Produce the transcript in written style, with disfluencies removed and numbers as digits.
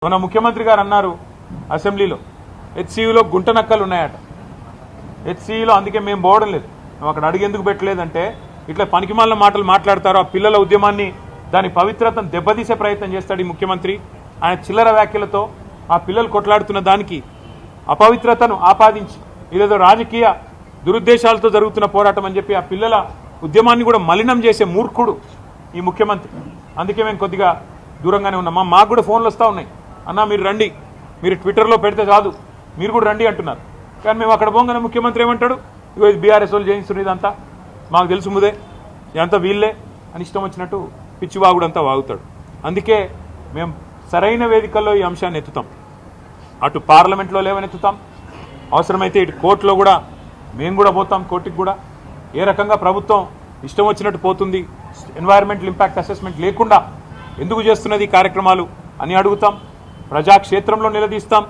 మన ముఖ్యమంత్రి గారు అన్నారు అసెంబ్లీలో హెచ్సియులో గుంట నక్కలు ఉన్నాయట. హెచ్సియులో అందుకే మేము పోవడం లేదు, మేము అక్కడ అడిగేందుకు పెట్టలేదంటే ఇట్లా పనికిమాలిన మాటలు మాట్లాడతారు. ఆ పిల్లల ఉద్యమాన్ని దాని పవిత్రతను దెబ్బతీసే ప్రయత్నం చేస్తాడు ఈ ముఖ్యమంత్రి. ఆయన చిల్లర వ్యాఖ్యలతో ఆ పిల్లలు కొట్లాడుతున్న దానికి అపవిత్రతను ఆపాదించి ఇదేదో రాజకీయ దురుద్దేశాలతో జరుగుతున్న పోరాటం అని చెప్పి ఆ పిల్లల ఉద్యమాన్ని కూడా మలినం చేసే మూర్ఖుడు ఈ ముఖ్యమంత్రి. అందుకే మేము కొద్దిగా దూరంగానే ఉన్నాం. మాకు కూడా ఫోన్లు వస్తూ ఉన్నాయి, అన్నా మీరు రండి, మీరు ట్విట్టర్లో పెడితే కాదు మీరు కూడా రండి అంటున్నారు. కానీ మేము అక్కడ పోగానే ముఖ్యమంత్రి ఏమంటాడు, ఇగో ఇది బీఆర్ఎస్ వాళ్ళు చేయిస్తున్నారు, ఇదంతా మాకు తెలుసు ముదే, ఇదంతా వీళ్ళే అని ఇష్టం వచ్చినట్టు పిచ్చివాగుడంతా వాగుతాడు. అందుకే మేము సరైన వేదికల్లో ఈ అంశాన్ని ఎత్తుతాం. అటు పార్లమెంట్లో లేవనెత్తుతాం, అవసరమైతే ఇటు కోర్టులో కూడా మేము కూడా పోతాం. కోర్టుకి కూడా ఏ రకంగా ప్రభుత్వం ఇష్టం వచ్చినట్టు పోతుంది, ఎన్వైరన్మెంటల్ ఇంపాక్ట్ అసెస్మెంట్ లేకుండా ఎందుకు చేస్తున్నది ఈ కార్యక్రమాలు అని అడుగుతాం. ప్రజాక్షేత్రంలో నిలదీస్తాం.